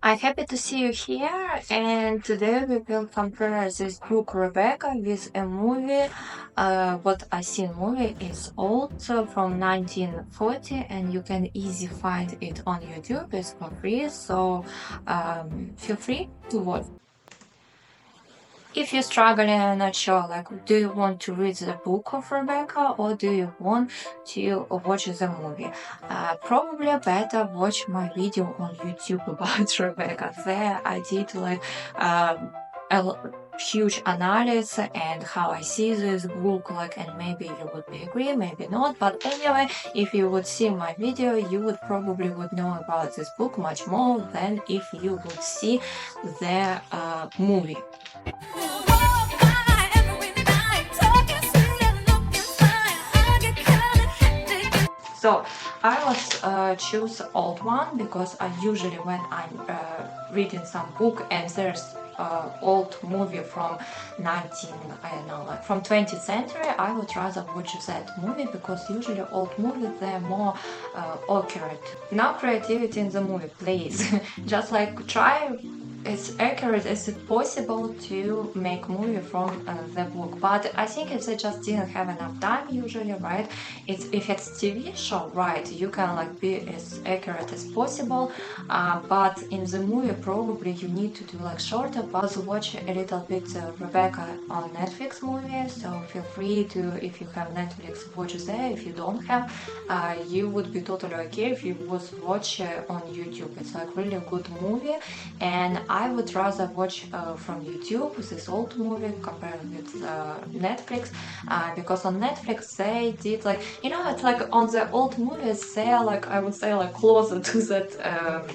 I'm happy to see you here, and today we will compare this book Rebecca with a movie. What I see in movie is old from 1940, and you can easily find it on YouTube. It's for free, so feel free to watch. If you're struggling and not sure, like, do you want to read the book of Rebecca or do you want to watch the movie? Probably better watch my video on YouTube about Rebecca. There I did like huge analysis and how I see this book, like, and maybe you would be agree, maybe not. But anyway, if you would see my video, you would probably would know about this book much more than if you would see the movie. So I was choose old one because I usually when I'm reading some book and there's old movie from 19 I don't know like from 20th century, I would rather watch that movie because usually old movies they're more accurate. Now creativity in the movie, please. Just like try as accurate as it possible to make movie from the book, but I think if they just didn't have enough time usually, right? It's if it's TV show, right, you can like be as accurate as possible, but in the movie probably you need to do like shorter. But watch a little bit Rebecca on Netflix movie, so feel free to, if you have Netflix, watch there. If you don't have, you would be totally okay if you would watch on YouTube. It's like really a good movie, and I would rather watch from YouTube this old movie compared with Netflix, because on Netflix they did like, you know, it's like on the old movies they are like, I would say, like closer to that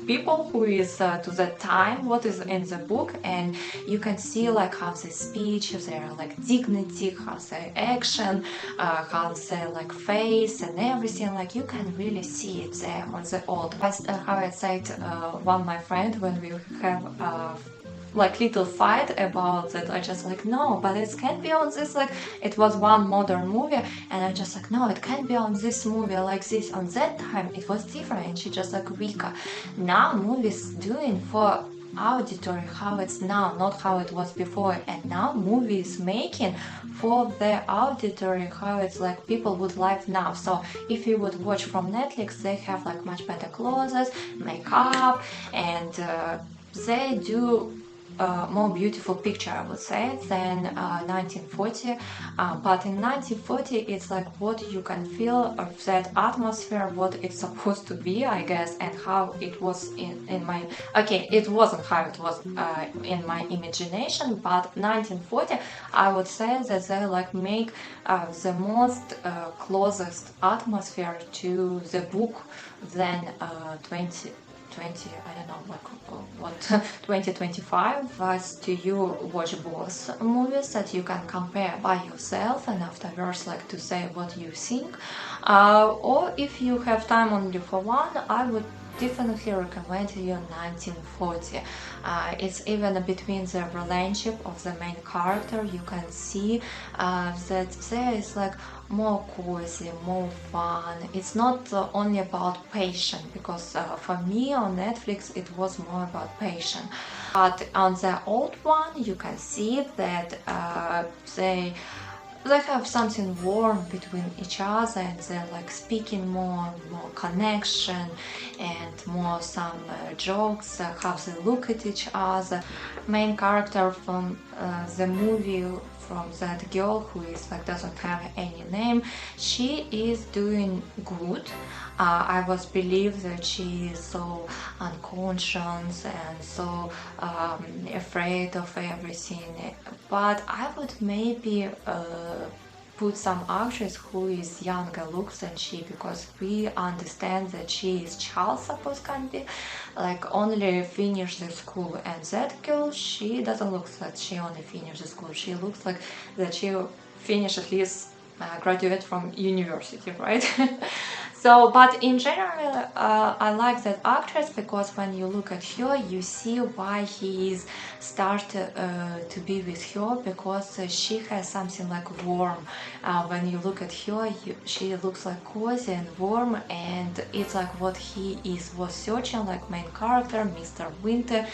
people who is to that time what is in the book, and you can see like how they speech, their like dignity, how their action, how their like face and everything, like you can really see it there on the old. How I said, one of my friend, when we have like little fight about it, I just like, no, but it can't be on this, like it was one modern movie, and I just like, no, it can't be on this movie like this. On that time it was different, and she just like, Vika, now movies doing for auditory how it's now, not how it was before, and now movies making for the auditory how it's like people would like now. So if you would watch from Netflix, they have like much better clothes, makeup, and they do more beautiful picture, I would say, than 1940. But in 1940, it's like what you can feel of that atmosphere, what it's supposed to be, I guess, and how it was in my. Okay, it wasn't how it was in my imagination, but 1940, I would say that they like make the most closest atmosphere to the book than 20, I don't know, like what 2025 was to you watch both movies that you can compare by yourself and afterwards like to say what you think, or if you have time only for one, I would definitely recommend you 1940. It's even between the relationship of the main character, you can see that there is like more cozy, more fun. It's not only about passion, because for me on Netflix it was more about passion. But on the old one, you can see that they have something warm between each other, and they're like speaking more connection and more some jokes, how they look at each other. Main character from the movie, from that girl who is like doesn't have any name, she is doing good. I was believe that she is so unconscious and so afraid of everything, but I would maybe put some actress who is younger looks than she, because we understand that she is child suppose can be like only finish the school, and that girl, she doesn't look like she only finished the school, she looks like that she finished at least graduate from university, right? So, but in general, I like that actress because when you look at her, you see why he is started to be with her, because she has something like warm. When you look at her, she looks like cozy and warm, and it's like what he was searching, like main character, Mr. Winter.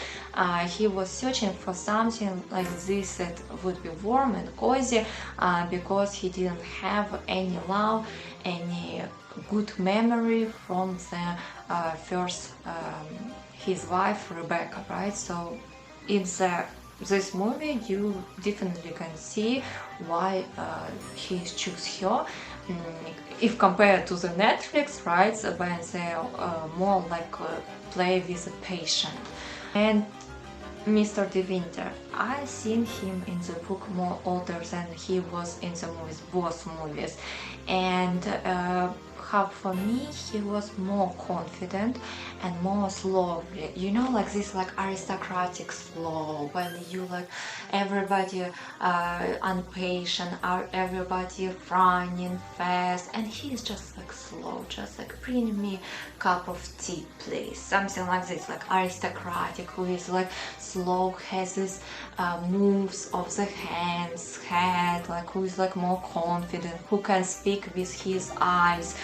He was searching for something like this that would be warm and cozy, because he didn't have any love, any good memory from the first his wife Rebecca, right? So in this movie you definitely can see why he choose her. If compared to the Netflix, right, when they more like play with a patient. And Mr. De Winter, I seen him in the book more older than he was in the movies, both movies, and how for me he was more confident and more slowly, you know, like this like aristocratic slow, when you like everybody impatient, everybody running fast, and he's just like slow, just like bring me cup of tea please, something like this, like aristocratic, who is like slow, has this moves of the hands, head, like who is like more confident, who can speak with his eyes,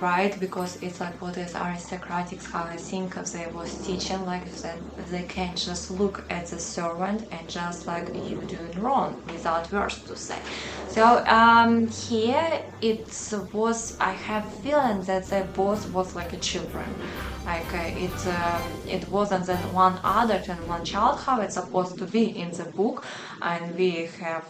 right? Because it's like what is aristocratic, how I think they was teaching, like that they can just look at the servant and just like you doing wrong without words to say. So here it was, I have feeling that they both was like a children, like it wasn't that one adult and one child how it's supposed to be in the book, and we have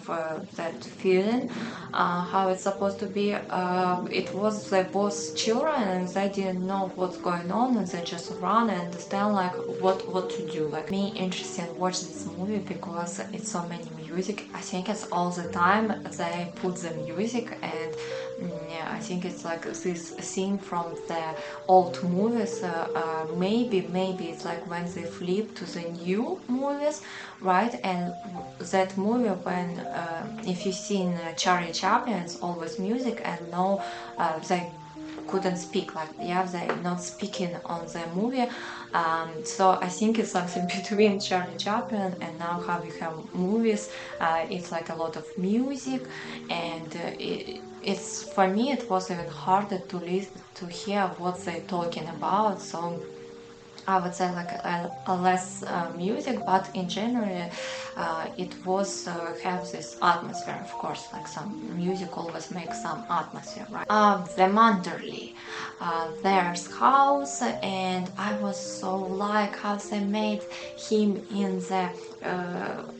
that feeling how it's supposed to be. It was they both children and they didn't know what's going on, and they just run and understand like what to do. Like me interesting watch this movie because it's so many music. I think it's all the time they put the music, and yeah, I think it's like this scene from the old movies. Maybe it's like when they flip to the new movies, right? And that movie when if you've seen Charlie Chaplin's always music, and no they couldn't speak, like yeah, they're not speaking on the movie. So I think it's something between Charlie Chaplin and now how we have movies. It's like a lot of music, and it's for me it was even harder to listen to hear what they're talking about. So I would say like a less music, but in general it was have this atmosphere, of course, like some music always makes some atmosphere, right? The Manderley, there's house, and I was so like how they made him in the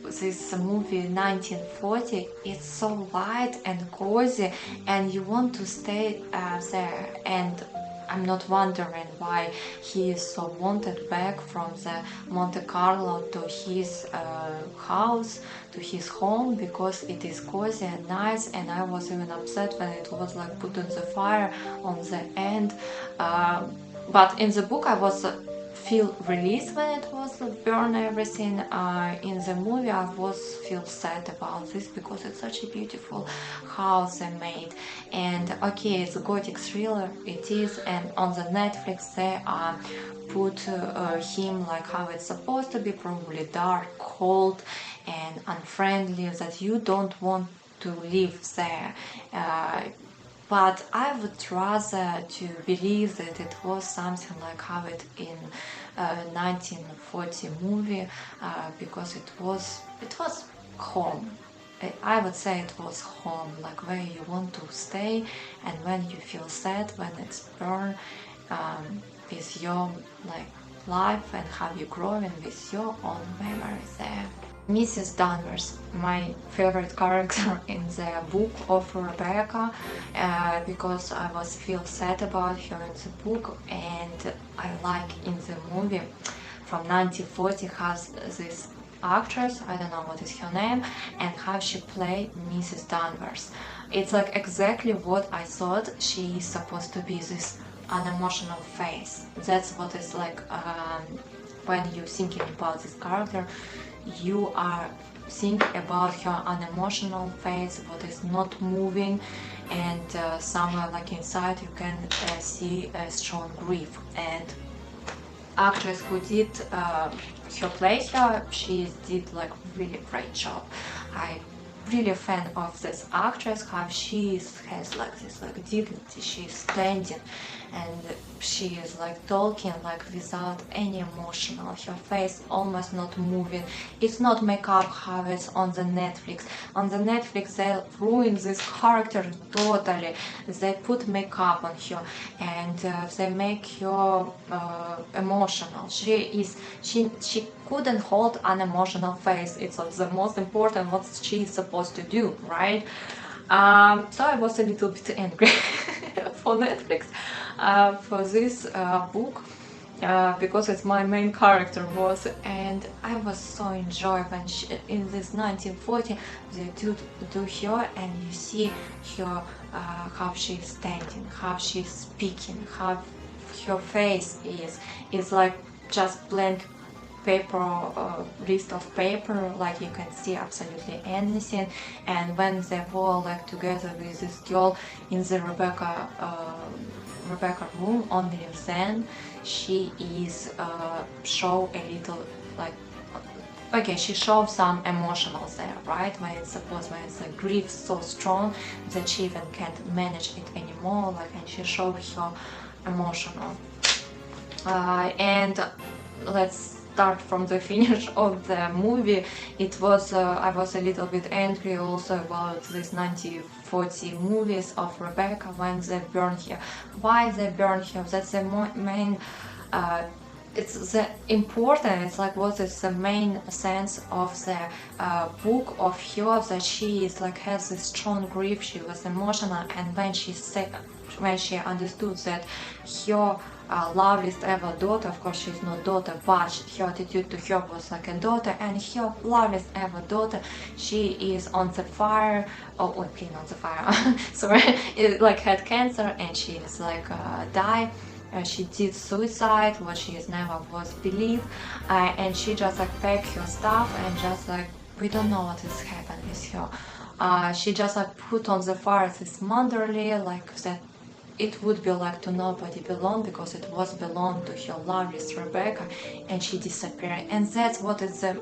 this movie 1940. It's so light and cozy, and you want to stay there. And I'm not wondering why he is so wanted back from the Monte Carlo to his house, to his home, because it is cozy and nice. And I was even upset when it was like put on the fire on the end. But in the book I was feel released when it was burn everything. In the movie I was feel sad about this because it's such a beautiful house they made. And okay, it's a gothic thriller, it is, and on the Netflix they put him like how it's supposed to be, probably dark, cold and unfriendly, that you don't want to live there. But I would rather to believe that it was something like how it in 1940 movie, because it was home. I would say it was home, like where you want to stay, and when you feel sad when it's burned, with your like life and how you growing with your own memories there. Mrs. Danvers, my favorite character in the book of Rebecca, because I was feel sad about her in the book, and I like in the movie from 1940 has this actress, I don't know what is her name, and how she played Mrs. Danvers. It's like exactly what I thought she is supposed to be, this unemotional face. That's what it's like when you're thinking about this character. You are think about her unemotional face, what is not moving, and somewhere like inside you can see a strong grief. And actress who did her play her, she did like really great job. I really a fan of this actress, how she has like this like dignity, she's standing and she is like talking like without any emotional, her face almost not moving. It's not makeup how it's on the Netflix. On the Netflix they ruin this character totally. They put makeup on her and they make her emotional. She couldn't hold an emotional face. It's the most important what she is supposed to do, right? So I was a little bit angry for Netflix for this book because it's my main character was, and I was so enjoyed when she, in this 1940 they do her and you see her how she's standing, how she's speaking, how her face is like just blank paper, list of paper, like you can see absolutely anything. And when they were like together with this girl in the Rebecca room, only then she is show a little like, okay, she shows some emotionals there, right? When it's supposed, when it's a grief so strong that she even can't manage it anymore, like, and she shows her emotional. And let's start from the finish of the movie. It was I was a little bit angry also about this 1940 movies of Rebecca when they burn her. Why they burn her? That's the main it's the important, it's like what is the main sense of the book of her, that she is like has this strong grief, she was emotional, and when she said, when she understood that her loveliest ever daughter, of course she's not daughter, but her attitude to her was like a daughter, and her loveliest ever daughter, she is on the fire, oh, clean on the fire, sorry, it like had cancer, and she is like died. She did suicide, what she is never was believed, and she just like packed her stuff and just like, we don't know what is happened with her. She just like put on the fire this Manderley, like that it would be like to nobody belong, because it was belong to her loveliest Rebecca, and she disappeared. And that's what is the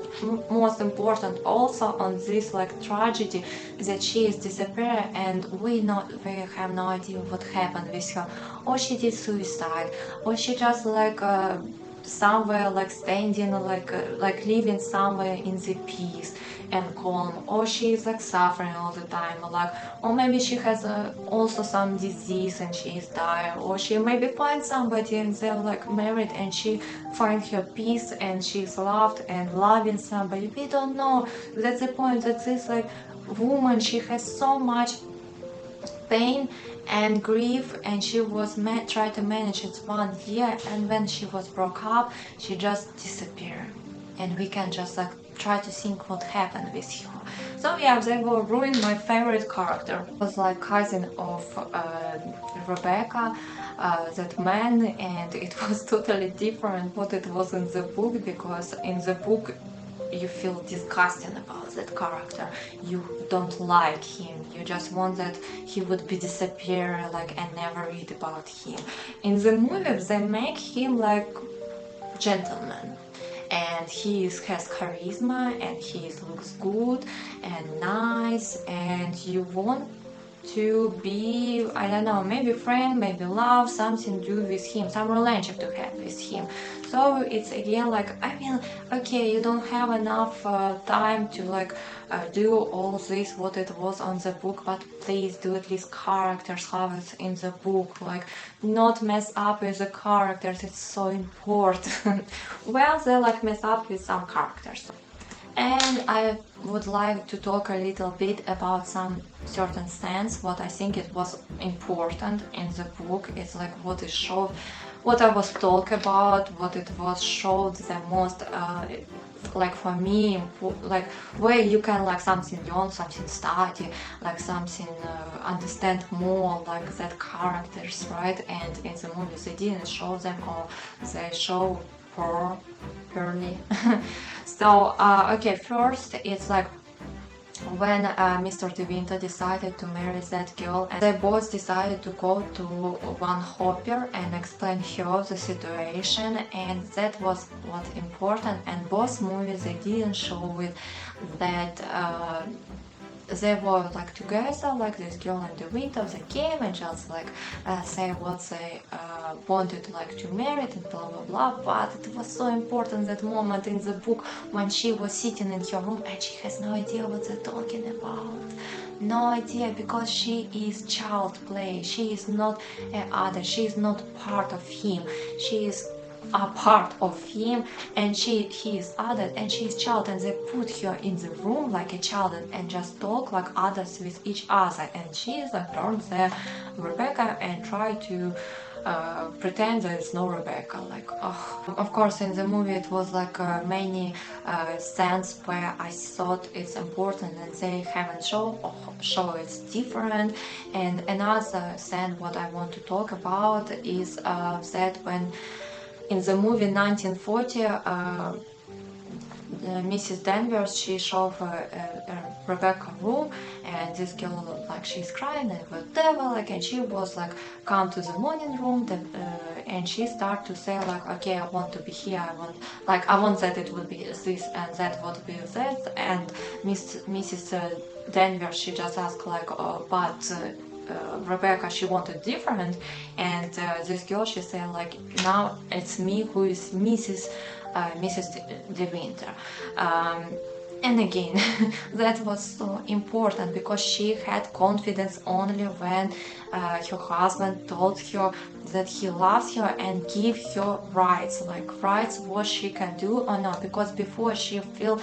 most important also on this like tragedy, that she is disappeared and we have no idea what happened with her, or she did suicide, or she just like somewhere like standing like living somewhere in the peace and calm, or she is like suffering all the time, like, or maybe she has also some disease and she is dying, or she maybe finds somebody and they're like married and she finds her peace and she's loved and loving somebody. We don't know. That's the point, that this like woman, she has so much pain and grief, and she was tried to manage it 1 year, and when she was broke up, she just disappeared, and we can just like try to think what happened with her. So yeah, they will ruin my favorite character. It was like cousin of Rebecca, that man, and it was totally different what it was in the book, because in the book you feel disgusting about that character, you don't like him, you just want that he would be disappear, like, and never read about him. In the movie they make him like gentleman, and he has charisma, and he looks good and nice, and you want to be, I don't know, maybe friend, maybe love, something to do with him, some relationship to have with him. So it's again like, I mean, okay, you don't have enough time to like do all this what it was on the book, but please do at least characters how it's in the book, like not mess up with the characters, it's so important. Well, they like mess up with some characters. And I would like to talk a little bit about some certain sense, what I think it was important in the book. It's like what is showed, what I was talk about, what it was showed the most, like for me, like where you can like something learn, something study, like something understand more, like that characters, right? And in the movies they didn't show them, or they show her properly. So okay, first it's like when Mr. De Winter decided to marry that girl, and they both decided to go to one hopper and explain her the situation, and that was what important. And both movies, they didn't show it that they were like together, like this girl and the winter, they came and just like say what they wanted like to marry and blah blah blah. But it was so important that moment in the book when she was sitting in her room and she has no idea what they're talking about. No idea, because she is child play. She is not a other. She is not part of him. She is a part of him, and he is adult and she is child, and they put her in the room like a child and just talk like others with each other, and she is like turned the Rebecca and try to pretend that it's no Rebecca, like oh. Of course in the movie it was like many scenes where I thought it's important and they haven't show it's different. And another scene what I want to talk about is that when in the movie 1940, Mrs. Danvers, she showed Rebecca room, and this girl like she's crying and whatever, like, and she was like come to the morning room, and she started to say like, okay, I want to be here, I want that it would be this and that would be that, and Mrs. Danvers, she just asked like, but Rebecca, she wanted different, and this girl, she said like, now it's me who is Mrs. De Winter. And again, that was so important because she had confidence only when her husband told her that he loves her and give her rights, like rights what she can do or not, because before she feel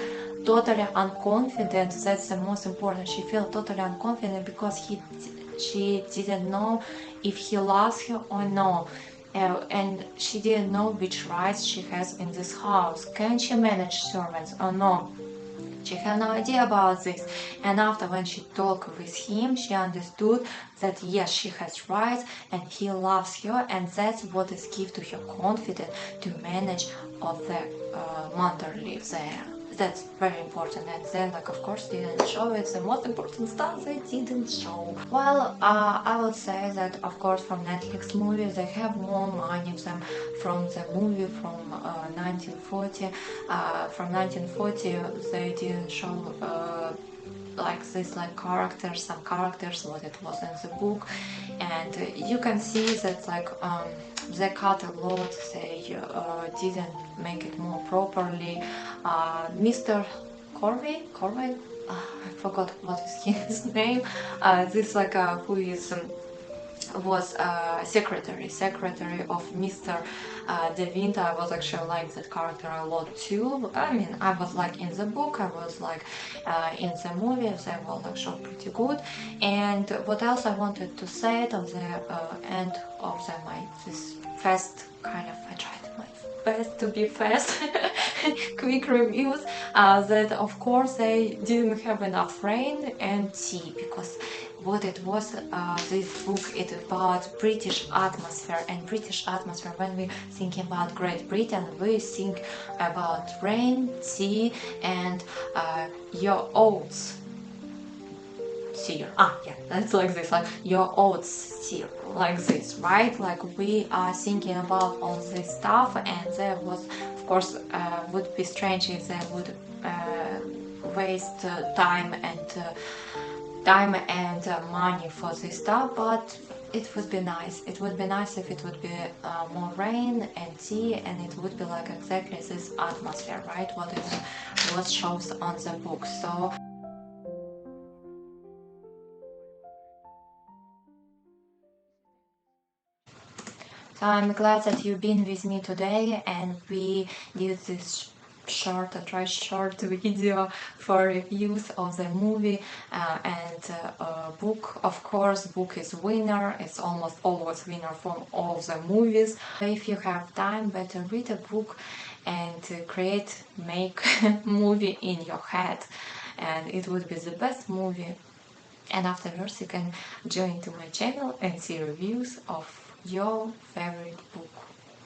totally unconfident. That's the most important. She felt totally unconfident because she didn't know if he loves her or no, and she didn't know which rights she has in this house. Can she manage servants or no? She had no idea about this, and after when she talked with him, she understood that yes, she has rights and he loves her, and that's what is give to her confidence to manage of the mother live there. That's very important, and then like of course didn't show it. The most important stuff they didn't show. Well, I would say that of course from Netflix movies they have more money than from the movie from 1940. From 1940 they didn't show like this like characters, some characters what it was in the book, and you can see that like they cut a lot, they didn't make it more properly. Mr. Corvey, I forgot what is his name. This like who is was secretary of Mr. De Winter. I was actually like that character a lot too. I mean, I was like in the book, I was like in the movie, they were actually pretty good. And what else I wanted to say at the end of this fast kind of, I tried my best to be fast, quick reviews, that of course they didn't have enough rain and tea, because what it was, this book, it's about British atmosphere, and British atmosphere, when we think about Great Britain, we think about rain, tea, and your oats sear. Yeah, that's like this, like your oats sear, like this, right? Like we are thinking about all this stuff, and there was, of course, would be strange if they would waste time and money for this stuff, but it would be nice. It would be nice if it would be more rain and tea, and it would be like exactly this atmosphere, right? What shows on the book. So I'm glad that you've been with me today, and we did this short video for reviews of the movie and book. Of course, book is winner. It's almost always winner from all the movies. If you have time, better read a book and make movie in your head, and it would be the best movie. And afterwards you can join to my channel and see reviews of your favorite book.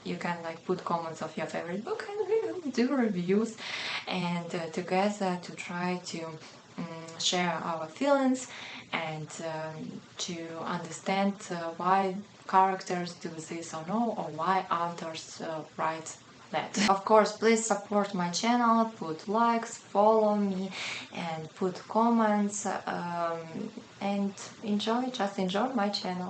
You can like put comments of your favorite book, and we will do reviews, and together to try to share our feelings and to understand why characters do this or no, or why authors write that. Of course, please support my channel, put likes, follow me, and put comments, and just enjoy my channel.